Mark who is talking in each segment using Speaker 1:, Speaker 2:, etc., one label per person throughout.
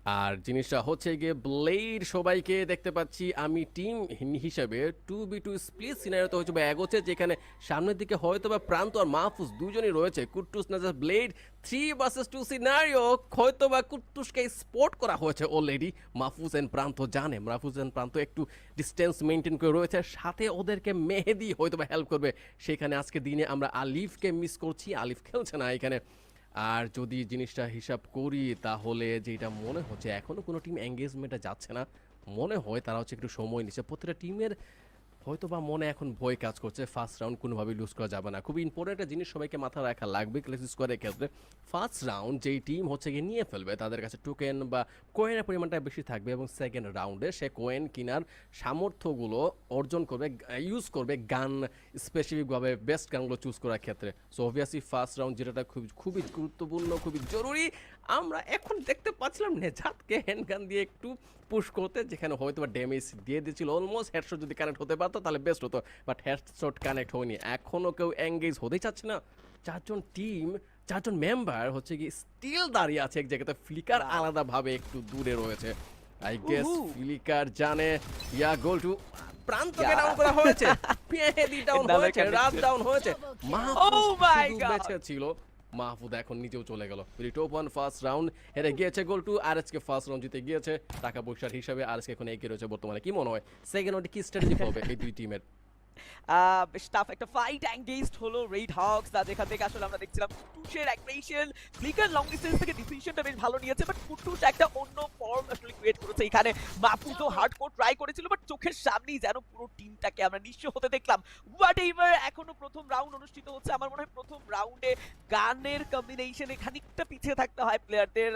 Speaker 1: আর জিনিসটা হচ্ছে গিয়ে ব্লেড সবাইকে দেখতে পাচ্ছি আমি টিম হিসেবে 2v2 স্প্লিট সিনারিওতে হচ্ছে বা এগোচ্ছে, যেখানে সামনের দিকে হয়তো বা প্রান্ত আর মাহফুজ দুজনই রয়েছে। কুট্টুস না ব্লেড 3 vs 2 সিনারিও, হয়তো বা কুট্টুসকে স্পট করা হয়েছে অলরেডি। মাহফুজ এন্ড প্রান্ত জানে মাহফুজ এন্ড প্রান্ত একটু ডিস্টেন্স মেনটেন করে রয়েছে, সাথে ওদেরকে মেহেদি হয়তো বা হেল্প করবে। সেখানে আজকে দিনে আমরা আলিফকে মিস করছি, আলিফ খেলছে না এখানে। আর যদি জিনিসটা হিসাব করি তাহলে যেটা মনে হচ্ছে এখনো কোনো টিম এঙ্গেজমেন্টে যাচ্ছে না, মনে হয় তারা হচ্ছে একটু সময় নিচ্ছে। প্রতিটা টিমের হয়তো বা মনে এখন ভয় কাজ করছে, ফার্স্ট রাউন্ড কোনোভাবেই লুজ করা যাবে না। খুবই ইম্পর্টেন্ট একটা জিনিস সবাইকে মাথায় রাখা লাগবে ক্লাস স্কোয়ারের ক্ষেত্রে। ফার্স্ট রাউন্ড যেই টিম হচ্ছে গিয়ে নিয়ে ফেলবে তাদের কাছে টোকেন বা কোয়েনের পরিমাণটা বেশি থাকবে, এবং সেকেন্ড রাউন্ডে সে কোয়েন কেনার সামর্থ্যগুলো অর্জন করবে, ইউজ করবে গান স্পেসিফিকভাবে বেস্ট গানগুলো চুজ করার ক্ষেত্রে। সো অবভিয়াসলি ফার্স্ট রাউন্ড যেটা খুবই খুবই গুরুত্বপূর্ণ, খুবই জরুরি। আমরা এখন দেখতে পাচ্ছিলাম নেজাতকে হ্যান্ডগান দিয়ে একটু পুশ করতে, যেখানে হয়তো বা ড্যামেজ দিয়ে দিয়েছিল অলমোস্ট। হেডশট যদি কানেক্ট হতে পারতো তাহলে বেস্ট হতো, বাট হেডশট কানেক্ট হয়নি। এখনও কেউ এঙ্গেজ হতেই চাচ্ছে না। চারজন মেম্বার হচ্ছে কি স্টিল দাঁড়িয়ে আছে এক জায়গাতে। ফ্লিকার আলাদাভাবে একটু দূরে রয়েছে। আই গেস ফ্লিকার জানে ইয়া গোল টু প্রান্তকে ডাউন করা হয়েছে, পেহেদি ডাউন হয়েছে, রাত ডাউন হয়েছে, মাহফুজ শুধু বেঁচে ছিল। মাহফুজ এখন নিচেও চলে গেল। টপ ওয়ান ফার্স্ট রাউন্ড হেরে গিয়েছে, গোল টু আরএসকে ফার্স্ট রাউন্ড জিতে গিয়েছে। টাকা পয়সার হিসাবে আরএসকে এখন এগিয়ে রয়েছে বর্তমানে। কি মনে হয় সেকেন্ড রাউন্ডে কি স্ট্র্যাটেজি হবে এই দুই টিমের?
Speaker 2: বেশ টাফ একটা ফাইট এঙ্গেজড হলো রেড হকস, যেখান থেকে আসলে আমরা দেখছিলাম কুটুসের অ্যাগ্রেশন। ফ্লিকার লং ডিস্টেন্স থেকে ডিসিশনটা বেশ ভালো নিয়েছে, বাট কুটুস একটা অন্য ফর্ম আসলে ক্রিয়েট করেছে এখানে। মাহফুজও হার্ডকোর ট্রাই করেছিল, বাট চোখের সামনেই যেন পুরো টিমটাকে আমরা নিঃস্ব হতে দেখলাম। হোয়াট এভার, এখনো প্রথম রাউন্ড অনুষ্ঠিত হচ্ছে। আমার মনে হয় প্রথম রাউন্ডে গানের কম্বিনেশনে খানিকটা পিছিয়ে থাকতে হয় প্লেয়ারদের।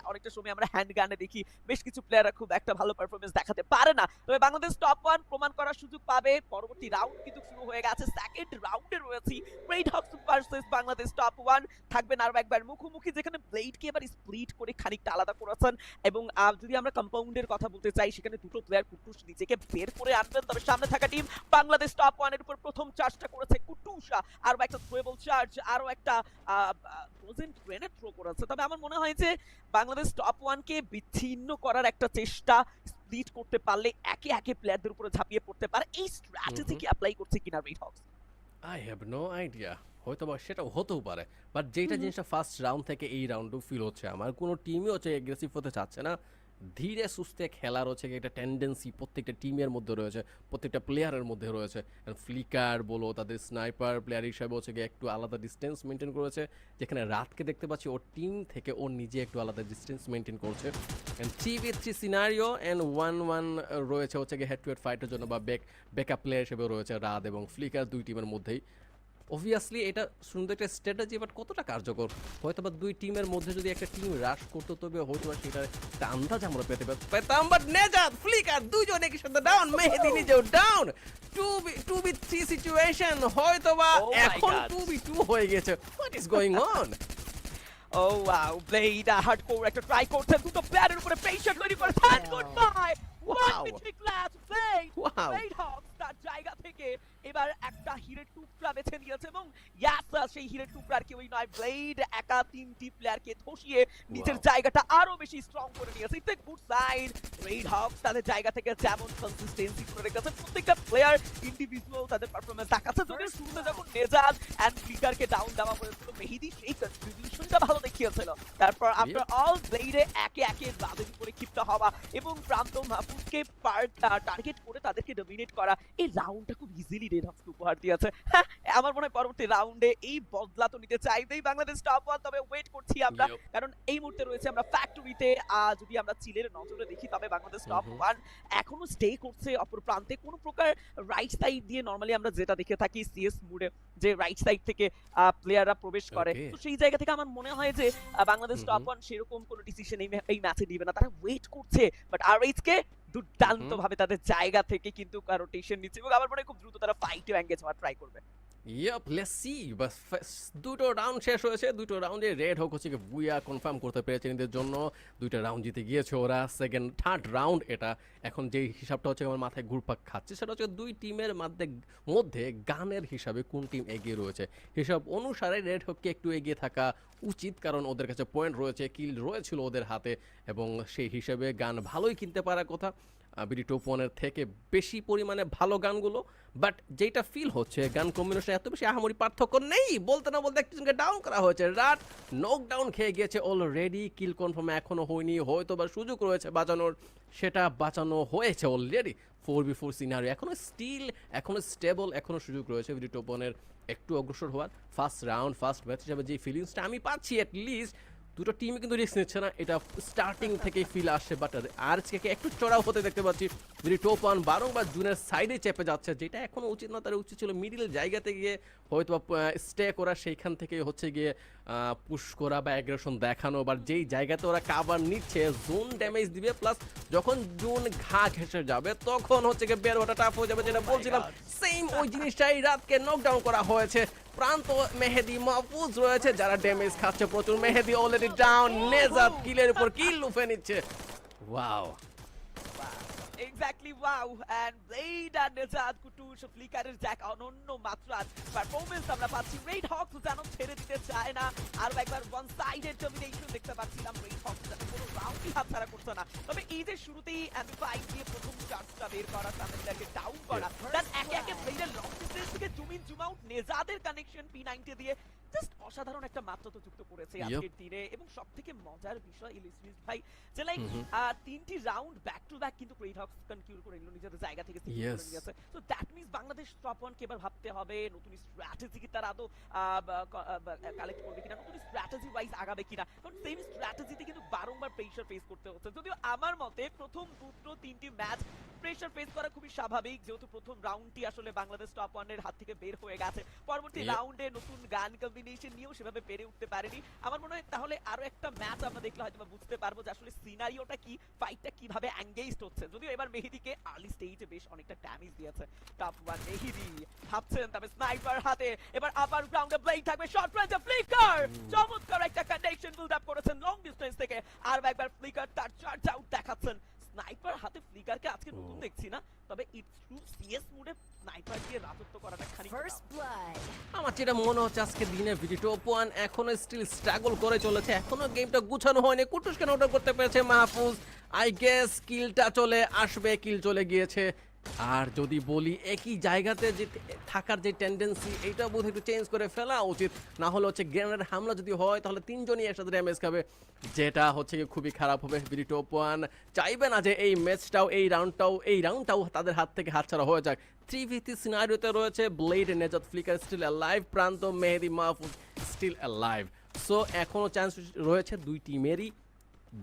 Speaker 2: অনেকটা সময় আমরা হ্যান্ড গানে দেখি বেশ কিছু প্লেয়াররা খুব একটা ভালো পারফরমেন্স দেখাতে পারে না। তবে বাংলাদেশ টপ ওয়ান প্রমাণ করার সুযোগ পাবে। পরবর্তী রাউন্ড কিন্তু শুরু হয়ে গেছে, সেকেন্ড রাউন্ডে রয়েছি। Red Hawks versus Bangladesh top one থাকবেন আরো একবার মুখোমুখি, যেখানে ব্লেডকে এবার স্প্লিট করে খানিকটা আলাদা করেছেন। এবং যদি আমরা কম্পাউন্ডের কথা বলতে চাই, সেখানে দুটো প্লেয়ার কুটুস নিজেকে বের করে আনবেন। তবে সামনে থাকা টিম বাংলাদেশ টপ ওয়ানের উপর প্রথম চার্জটা করেছে কুটুস, আরো একটা থ্রোয়েবল চার্জ, আরো একটা ফ্রোজেন গ্রেনেড থ্রো করেছে। তবে আমার মনে হয় যে বাংলাদেশ টপ ওয়ানকে বিচ্ছিন্ন করার একটা চেষ্টা, স্প্লিট করতে পারলে একে একে প্লেয়ারদের উপরে ঝাঁপিয়ে পড়তে পারে, এই স্ট্র্যাটেজি কি অ্যাপ্লাই করছে কিনা Red Hawks?
Speaker 1: I have no idea, হয়তো বা সেটাও হতেও পারে। বাট যেটা জিনিসটা ফার্স্ট রাউন্ড থেকে এই রাউন্ডও ফিল হচ্ছে আমার, কোনো টিমই হচ্ছে এগ্রেসিভ হতে চাচ্ছে না। ধীরে সুস্থে খেলার হচ্ছে একটা টেন্ডেন্সি প্রত্যেকটা টিমের মধ্যে রয়েছে, প্রত্যেকটা প্লেয়ারের মধ্যে রয়েছে। ফ্লিকার বলো তাদের স্নাইপার প্লেয়ার হিসাবে হচ্ছে গিয়ে একটু আলাদা ডিস্টেন্স মেনটেন করেছে, যেখানে রাতকে দেখতে পাচ্ছি ওর টিম থেকে ওর নিজে একটু আলাদা ডিস্টেন্স মেনটেন করছে। অ্যান্ড 3v3 সিনারিও অ্যান্ড 1-1 রয়েছে হচ্ছে গিয়ে হেড টু হেড ফাইটের জন্য, বা ব্যাকআপ প্লেয়ার হিসেবেও রয়েছে রাত এবং ফ্লিকার দুই টিমের মধ্যেই। অবভিয়াসলি এটা সুন্দর একটা স্ট্র্যাটেজি, বাট কতটা কার্যকর? হয়তো বা দুই টিমের মধ্যে যদি একটা টিম রাশ করতো তবে হয়তো বা সেটার একটা আন্দাজ আমরা পেতাম। বাট নেজাত ফ্লিকার দুইজন একই সাথে ডাউন, মেহেদি নিজেও ডাউন। 2v3 সিচুয়েশন, হয়তো বা এখন 2v2 হয়ে গেছে। What is going on?
Speaker 2: Oh wow, Blade hardcore একটা ট্রাই করছে, দুটো প্লেয়ারের উপরে প্রেসার তৈরি করেছেন। Good bye,
Speaker 1: Wow. Wow.
Speaker 2: Blade Hawks তার জায়গা থেকে এবার একটা হিরের টুকরা বেছে নিয়েছে, এবং ইয়াস সেই হিরের টুকরার কেউই নয়, ব্লেড একা তিনটি প্লেয়ারকে ধসিয়ে নিজের জায়গাটা আরো বেশি স্ট্রং করে নিয়েছে। It's a good sign. Red Hawks তাদের জায়গা থেকে যেমন কনসিস্টেন্সি করে রেখেছে, প্রত্যেকটা প্লেয়ার ইন্ডিভিজুয়াল তাদের পারফরমেন্স দেখাচ্ছে। যদিও শুরুতে যখন নেজাদ এন্ড ফ্লিকারকে ডাউন দেওয়া হয়েছিল, মেহেদি সেই কন্ট্রিবিউশনটা ভালো দেখিয়েছিল। তারপর আফটার অল ব্লেডে একে একে রাদের উপরে ক্ষিপ্ত হওয়া এবং প্রান্ত মাহফুজকে টার্গেট করে তাদেরকে ডমিনেট করা, এই রাউন্ডটা খুব ইজিলি রেড হকসকে উপহার দিয়েছে। হ্যাঁ, আমার মনে হয় পরবর্তী রাউন্ডে এই বদলা তো নিতে চাইবেই বাংলাদেশ টপ ওয়ান। তবে ওয়েট করছি আমরা, কারণ এই মুহূর্তে রয়েছে আমরা ফ্যাক্টরিতে। যদি আমরা চিলের নজরে দেখি, তবে বাংলাদেশ টপ ওয়ান এখনো স্টে করছে অপর প্রান্তে। কোনো প্রকার রাইট সাইড দিয়ে নরমালি আমরা যেটা দেখে থাকি সিএস মুডে, যে রাইট সাইড থেকে প্লেয়াররা প্রবেশ করে, তো সেই জায়গা থেকে আমার মনে হয় যে বাংলাদেশ টপ ওয়ান সেরকম কোনো ডিসিশন এই ম্যাচে নিবে না, তারা ওয়েট করছে। বাট আরএইচ কে দুর্দান্ত ভাবে তাদের জায়গা থেকে কিন্তু রোটেশন নিচ্ছে, এবং আমার মনে হয় খুব দ্রুত তারা ফাইটে এঙ্গেজ হওয়ার ট্রাই করবে।
Speaker 1: Yep, let's see. বাস দুটো রাউন্ড শেষ হয়েছে, দুটো রাউন্ডে রেড হক হচ্ছে বুইয়া কনফার্ম করতে পেরেছে নিজেদের জন্য, দুইটা রাউন্ড জিতে গিয়েছে ওরা। সেকেন্ড থার্ড রাউন্ড এটা, এখন যেই হিসাবটা হচ্ছে আমার মাথায় ঘুরপাক খাচ্ছে সেটা হচ্ছে দুই টিমের মধ্যে গানের হিসাবে কোন টিম এগিয়ে রয়েছে। হিসাব অনুসারে রেড হককে একটু এগিয়ে থাকা উচিত, কারণ ওদের কাছে পয়েন্ট রয়েছে, কিল রয়েছিল ওদের হাতে, এবং সেই হিসেবে গান ভালোই কিনতে পারার কথা বিডি টপ ওয়ানের থেকে বেশি পরিমাণে ভালো গানগুলো। বাট যেটা ফিল হচ্ছে গান কম্বিনেশন এত বেশি আহামরি পার্থক্য নেই, বলতে না বলতে একজনকে ডাউন করা হয়েছে, রাত নক ডাউন খেয়ে গিয়েছে অলরেডি, কিল কনফার্ম এখনও হয়নি, হয়তো বা সুযোগ রয়েছে বাঁচানোর, সেটা বাঁচানো হয়েছে অলরেডি। 4v4 সিনারিও এখনো স্টেবল, এখনো সুযোগ রয়েছে বিডি টপ ওয়ানের একটু অগ্রসর হওয়ার। ফার্স্ট রাউন্ড ফার্স্ট ম্যাচ হিসাবে যে ফিলিংসটা আমি পাচ্ছি, অ্যাটলিস্ট দুটো টিমই কিন্তু রিস্ক নিচ্ছে না, এটা স্টার্টিং থেকেই ফিল আসছে। বাট আজকে একটু চড়াও হতে দেখতে পাচ্ছি, যদি টপ ওয়ান বারংবার জুনের সাইডে চেপে যাচ্ছে, যেটা এখনও উচিত না, তার উচিত ছিল মিডিল জায়গাতে গিয়ে হয়তো স্টে করা, সেইখান থেকে হচ্ছে গিয়ে পুশ করা বা অ্যাগ্রেশন দেখানো। বা যেই জায়গাতে ওরা কাভার নিচ্ছে জোন ড্যামেজ দিবে, প্লাস যখন জোন ঘা ঘেসে যাবে তখন হচ্ছে গিয়ে বের ওটা টাফ হয়ে যাবে, যেটা বলছিলাম সেম ওই জিনিসটাই রাতকে নকডাউন করা হয়েছে। প্রান্ত মেহেদি মাহফুজ রয়েছে যারা ড্যামেজ খাচ্ছে প্রচুর, মেহেদি অলরেডি ডাউন, নেজাত কিলের উপর কিল লুফে নিচ্ছে। Wow,
Speaker 2: exactly wow, and Blade আর নেজাদ কুটুস ফ্লিকারের জ্যাক অনন্য মাত্রার পারফরম্যান্স আমরা পাচ্ছি। রেড হকস যেন ছেড়ে দিতে চায় না, আর একবার ওয়ান সাইডেড ডমিনেশন দেখতে পাচ্ছিলাম রেড হকস যেন কোনো রাউন্ডই হাতছাড়া করছে না। তবে এই যে শুরুতেই এমপি5 দিয়ে প্রথম চার্জটা বের করা, সামেন্ডারকে ডাউন করা, দেন একে একে ব্লেডের লং ডিস্টেন্স থেকে জুম ইন জুম আউট, নেজাদের কানেকশন P90 দিয়ে জাস্ট অসাধারণ একটা মাত্রা তো যুক্ত করেছে আজকের দিনে। এবং সবথেকে মজার বিষয় ইলিসমিস ভাই যে লাইক তিনটি রাউন্ড ব্যাক টু ব্যাক কিন্তু রেড হকস কনকিউর করে নিল নিজেদের জায়গা থেকে সিকিউর করে নিয়েছে। So that means Bangladesh top one কে এবার ভাবতে হবে নতুন স্ট্র্যাটেজি কি তারা আদৌ কালেক্ট করবে কিনা, নতুন স্ট্র্যাটেজি ওয়াইজ আগাবে কিনা, কারণ সেম স্ট্র্যাটেজিতে কিন্তু বারংবার প্রেসার ফেস করতে হচ্ছে। যদিও আমার মতে প্রথম দুটো তিনটি ম্যাচ প্রেসার ফেস করা খুবই স্বাভাবিক, যেহেতু প্রথম রাউন্ডটি আসলে বাংলাদেশ টপ ওয়ানের হাত থেকে বের হয়ে গেছে, পরবর্তী রাউন্ডে নতুন গান কম্বিনেশন নিয়েও সেভাবে পেরে উঠতে পারেনি। আমার মনে হয় তাহলে আরো একটা ম্যাচ আমরা দেখলে হয়তো বুঝতে পারবো যে আসলে সিনারিওটা কি, ফাইটটা কিভাবে এঙ্গেজড হচ্ছে। যদিও এবার মেহেদিকে আর্লি স্টেজে বেশ অনেকটা ড্যামেজ দিয়েছে টপ ওয়ান মেহেদি, ভাবছেন তবে স্নাইপার হাতে এবার আপার গ্রাউন্ডে ব্লেড থাকবে, শর্ট রেঞ্জে ফ্লিকার চমৎকার একটা কানেকশন বিল্ড আপ করেছেন লং ডিসটেন্স থেকে, আর একবার ফ্লিকার তার চার্জ আউট দেখাচ্ছেন। স্নাইপার হাতে ফ্লিকারকে আজকে নতুন দেখছি না, তবে ইটস ট্রু সিএস মোডে স্নাইপার দিয়ে রাজত্ব করাটা খানিক
Speaker 1: আমার যেটা মনে হচ্ছে আজকে দিনে বিডি টপ ওয়ান এখনো স্টিল স্ট্রাগল করে চলেছে, এখনো গেমটা গুছানো হয়নি। কুটুসকে নোট করতে পেরেছে মাহফুজ, আই গেস কিলটা চলে আসবে, কিল চলে গিয়েছে। আর যদি বলি একই জায়গাতে যে থাকার যে টেন্ডেন্সি, এইটা বোধ একটু চেঞ্জ করে ফেলা উচিত, না হলে হচ্ছে গ্রেনেড হামলা যদি হয় তাহলে তিনজনই একসাথে ড্যামেজ খাবে, যেটা হচ্ছে কি খুবই খারাপ হবে। বিডি টপ ওয়ান চাইবে না যে এই ম্যাচটাও এই রাউন্ডটাও তাদের হাত থেকে হাতছাড়া হয়ে যাক। 3v3 সিনারিওতে রয়েছে ব্লেড, নেজাত, ফ্লিকার স্টিল অ্যালাইভ, প্রান্ত, মেহেদি, মাহফুজ স্টিল অ্যালাইভ। সো এখনও চান্স রয়েছে দুই টিমেরই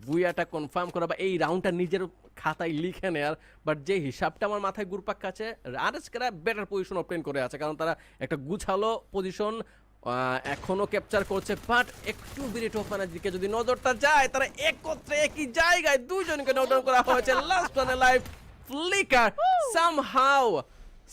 Speaker 1: বুয়াটা কনফার্ম করা বা এই রাউন্ডটা নিজের খাতায় লিখে নেয়ার। বাট যে হিসাবটা আমার মাথায় ঘুরপাক কাছে, আরএসকেরা বেটার পজিশন অবটেন করে আছে, কারণ তারা একটা গুছালো পজিশন এখনো ক্যাপচার করছে। বাট একটু বিডি টপ ওয়ানের দিকে যদি নজরটা যায়, তারা একত্রে একই জায়গায় দুইজনকে নকডাউন করা হয়েছে। Last one live flicker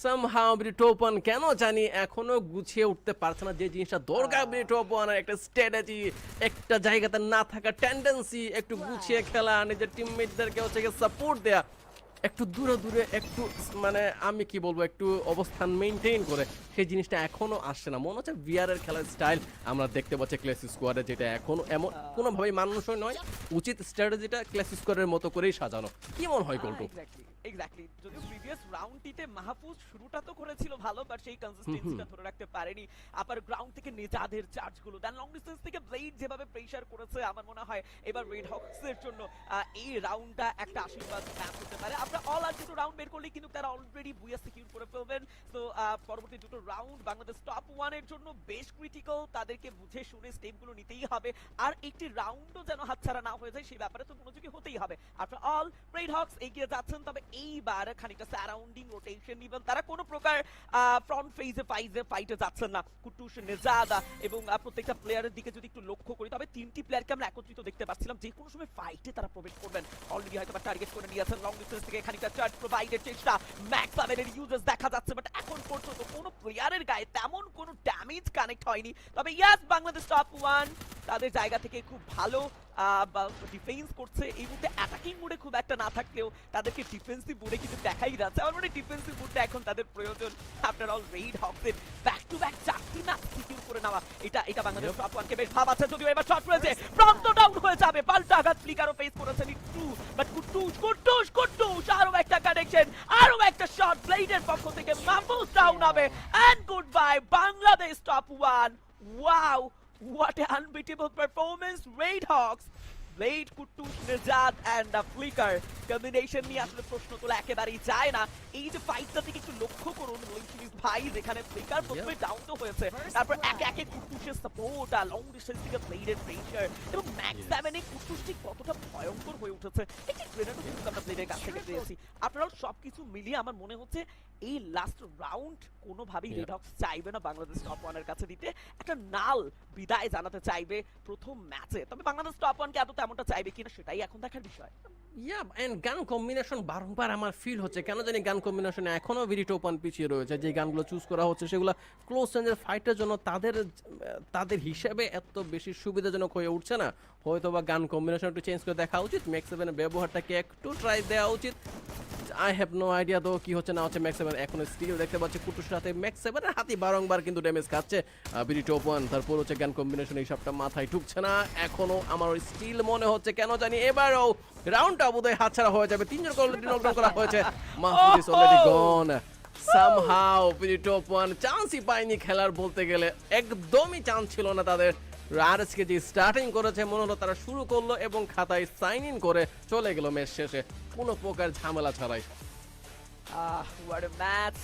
Speaker 1: somehow BD top one কেন জানি এখনো গুছিয়ে উঠতে পারছে না যে জিনিসটা দরকার বিডি টপ ওয়ানের, একটা স্ট্র্যাটেজি, একটা জায়গাতে না থাকা টেন্ডেন্সি, একটু গুছিয়ে খেলা, নিজের টিমমেটদেরকে হচ্ছে সাপোর্ট দেয়া, একটু দূরে একটু মানে আমি কি বলবো একটু অবস্থান মেনটেন করে, সেই জিনিসটা এখনো আসছে না। মনে হচ্ছে ভিআর এর খেলার স্টাইল আমরা দেখতে পাচ্ছি ক্লাসিক স্কোয়াডে, যেটা এখনো এমন কোনোভাবেই মানুষই নয়। উচিত স্ট্র্যাটেজিটা ক্লাসিক স্কোয়াডের মতো করেই সাজানো। কি মনে হয় গোল্টু?
Speaker 2: এক্স্যাক্টলি, যদিও প্রিভিয়াস রাউন্ডটিতে মাহফুজ শুরুটা তো করেছিল ভালো, বাট সেই কনসিস্টেন্সিটা ধরে রাখতে পারেনি। আপার গ্রাউন্ড থেকে নেজাদের চার্জগুলো, দেন লং ডিসটেন্স থেকে ব্লেড যেভাবে প্রেসার করেছে, আমার মনে হয় এবার রেড হকসের জন্য এই রাউন্ডটা একটা আশীর্বাদ ম্যাচ হতে পারে। আমরা অল আর দুটো রাউন্ড বের করলে কিন্তু তারা অলরেডি বুয়া সিকিউর করে ফেলবেন। তো পরবর্তী দুটো রাউন্ড বাংলাদেশ টপ ওয়ানের জন্য বেশ ক্রিটিক্যাল, তাদেরকে বুঝে শুনে স্টেপগুলো নিতেই হবে, আর একটি রাউন্ডও যেন হাতছাড়া না হয়ে যায় সেই ব্যাপারে তো মনোযোগী হতেই হবে। আফটার অল রেড হকস এগিয়ে যাচ্ছেন, তবে এইবার খানিকটা সারাউন্ডিং রোটেশন নিবেন, তারা কোনো প্রকার ফ্রন্ট ফেজে ফাইটে যাচ্ছেন না। কুটুস, নেজাদা এবং প্রত্যেকটা প্লেয়ারের দিকে যদি একটু লক্ষ্য করি, তবে তিনটি প্লেয়ারকে আমরা একত্রিত দেখতে পাচ্ছিলাম, যে কোনো সময় ফাইটে তারা প্রবেশ করবেন। অলরেডি হয়তো টার্গেট করে নিয়েছেন লং ডিস্টেন্স থেকে খানিকটা চার্জ প্রোভাইডের চেষ্টা, ম্যাক্স আমেরের ইউজেস দেখা যাচ্ছে, বাট এখন পর্যন্ত কোনো প্লেয়ারের গায়ে তেমন কোনো ড্যামেজ কানেক্ট হয়নি। তবে ইয়াস, বাংলাদেশ টপ 1 তাদের জায়গা থেকে খুব ভালো ডিফেন্স করছে। এই মুহূর্তে অ্যাটাকিং মোডে খুব একটা না থাকলেও তাদেরকে ডিফেন্সিভ মোডে কিন্তু দেখাই যাচ্ছে। আমার মনে হয় ডিফেন্সিভ মোডটা এখন তাদের প্রয়োজন। আফটার অল রেড হকসের ব্যাক টু ব্যাক 4টি ম্যাচ সিকিউর করে নেওয়া, এটা বাংলাদেশ টপ 1 কে বেশ ভাবাচ্ছে। যদিও এবার শট রয়েছে, প্রান্ত ডাউন হয়ে যাবে, পাল্টা আঘাত ফ্লিকারও ফেস করেছেন একটু, বাট কুট্টুস আরো একটা কানেকশন, আরো একটা শট ব্লেডের পক্ষ থেকে, মাহফুজ ডাউন হবে, and good bye Bangladesh top 1। Wow, what an unbeatable performance, Raid Hawks. Blade, Kutus, Nejad and Flicker combination নিয়ে আসলে প্রশ্ন তোলা একেবারেই যায় না। এই যে ফাইটটা থেকে একটু লক্ষ্য করুন লুইস ভাই, যেখানে ফ্লিকার প্রথমে ডাউন তো হয়েছে, তারপর একে একে কুটুসের সাপোর্ট আর লং ডিস্টেন্স থেকে ব্লেডের প্রেসার এবং ম্যাক্স 7 এ কুটুস ঠিক কতটা ভয়ঙ্কর হয়ে উঠেছে। একটি গ্রেনেডও কিন্তু আমরা ব্লেডের কাছ থেকে পেয়েছি। আপনারা সবকিছু মিলিয়ে আমার মনে হচ্ছে এই লাস্ট রাউন্ড কোনোভাবেই রেড হকস চাইবে না বাংলাদেশ টপ 1 এর কাছে দিতে, একটা নাল বিদায় জানাতে চাইবে প্রথম ম্যাচে। তবে বাংলাদেশ টপ 1 কে এত তেমনটা চাইবে কিনা সেটাই এখন দেখার বিষয়।
Speaker 1: এন্ড গান কম্বিনেশন বারংবার আমার ফিল হচ্ছে, কেন জানি গান কম্বিনেশনে এখনো ভিডিও ওপেন পিছিয়ে রয়েছে। যে গানগুলো চুজ করা হচ্ছে সেগুলো ক্লোজ রেঞ্জের ফাইটের জন্য তাদের হিসাবে এত বেশি সুবিধাজনক হয়ে উঠছে না। হয়তো বা গান কম্বিনেশন একটু চেঞ্জ করে দেখা উচিত, ম্যাক্স 7 ব্যবহারটাকে একটু ট্রাই দেওয়া উচিত। আই হ্যাভ নো আইডিয়া তো কি হচ্ছে না হচ্ছে। ম্যাক্স 7 এখন স্টিল দেখতে পাচ্ছি কুটুসের হাতে, ম্যাক্স 7 এর হাতে বারংবার কিন্তু ড্যামেজ খাচ্ছে ভিডিও ওপেন। তারপর হচ্ছে গান কম্বিনেশন, এই সবটা মাথায় ঢুকছে না এখনো আমার স্টিল মনে হচ্ছে কেন জানি এবারও রাউন্ডটা বোধহয় হাতছাড়া হয়ে যাবে। তিনজন অলরেডি নকডাউন করা হয়েছে, Mahfuz is already gone. Somehow top 1 চান্সই পায়নি খেলার, বলতে গেলে একদমই চান্স ছিল না তাদের। আরএসকে যে স্টার্টিং করেছে মনে হলো তারা শুরু করলো এবং খাতায় সাইন ইন করে চলে গেল ম্যাচ শেষে কোনো প্রকার ঝামেলা ছাড়াই।
Speaker 2: What a match.